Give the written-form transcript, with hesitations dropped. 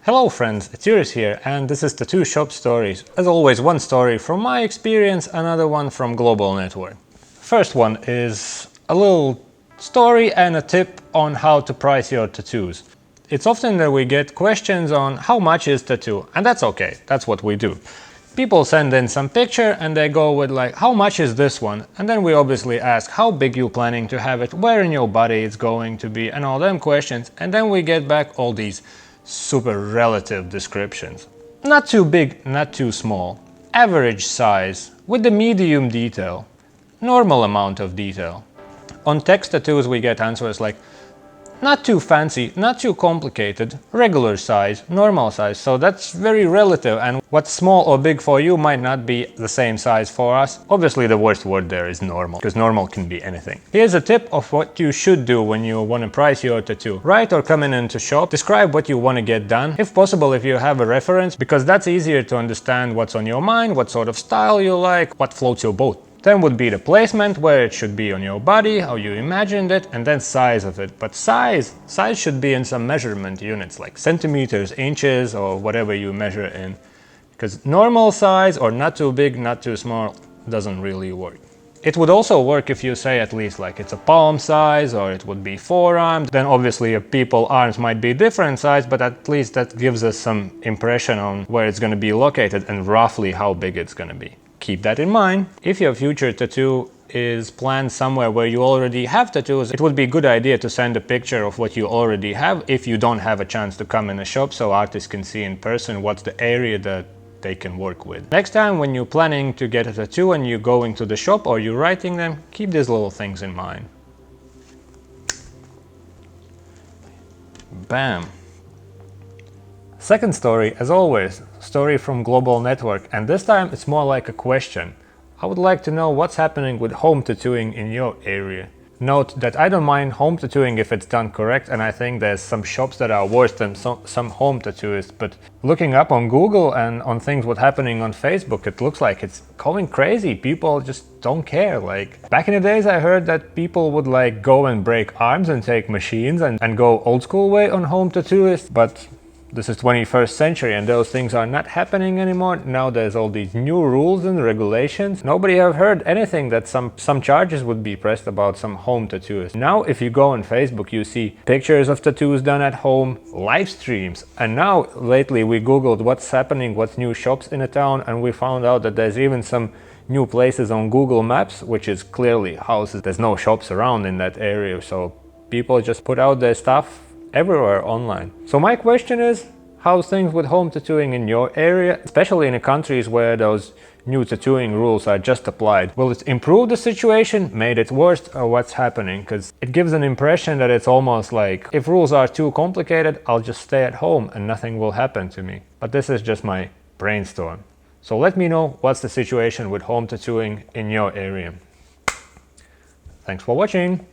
Hello friends, it's Iris here, and this is Tattoo Shop Stories. As always, one story from my experience, another one from Global Network. First one is a little story and a tip on how to price your tattoos. It's often that we get questions on how much is tattoo, and that's okay, that's what we do. People send in some picture and they go with like, how much is this one? And then we obviously ask how big you planning to have it, where in your body it's going to be, and all them questions. And then we get back all these super relative descriptions. Not too big, not too small. Average size, with the medium detail. Normal amount of detail. On text tattoos we get answers like, not too fancy, not too complicated, regular size, normal size. So that's very relative, and what's small or big for you might not be the same size for us. Obviously the worst word there is normal, because normal can be anything. Here's a tip of what you should do when you want to price your tattoo. Write or come into shop, describe what you want to get done. If possible, if you have a reference, because that's easier to understand what's on your mind, what sort of style you like, what floats your boat. Then would be the placement, where it should be on your body, how you imagined it, and then size of it. But size should be in some measurement units, like centimeters, inches, or whatever you measure in. Because normal size, or not too big, not too small, doesn't really work. It would also work if you say at least like it's a palm size, or it would be forearm. Then obviously people's arms might be different size, but at least that gives us some impression on where it's going to be located and roughly how big it's going to be. Keep that in mind. If your future tattoo is planned somewhere where you already have tattoos, it would be a good idea to send a picture of what you already have if you don't have a chance to come in a shop, so artists can see in person what's the area that they can work with. Next time when you're planning to get a tattoo and you're going to the shop or you're writing them, keep these little things in mind. Bam! Second story, as always, story from Global Network, and this time it's more like a question. I would like to know what's happening with home tattooing in your area. Note that I don't mind home tattooing if it's done correct, and I think there's some shops that are worse than some home tattooists, but looking up on Google and on things what's happening on Facebook, it looks like it's going crazy. People just don't care. Like, back in the days I heard that people would like go and break arms and take machines and go old school way on home tattooists, but this is 21st century and those things are not happening anymore. Now there's all these new rules and regulations. Nobody have heard anything that some charges would be pressed about some home tattoos. Now if you go on Facebook you see pictures of tattoos done at home, live streams, and now lately we googled what's happening, what's new shops in a town, and we found out that there's even some new places on Google Maps, which is clearly houses. There's no shops around in that area, so people just put out their stuff everywhere online. So my question is, how's things with home tattooing in your area, especially in the countries where those new tattooing rules are just applied? Will it improve the situation, made it worse, or what's happening? Because it gives an impression that it's almost like, if rules are too complicated, I'll just stay at home and nothing will happen to me. But this is just my brainstorm. So let me know what's the situation with home tattooing in your area. Thanks for watching.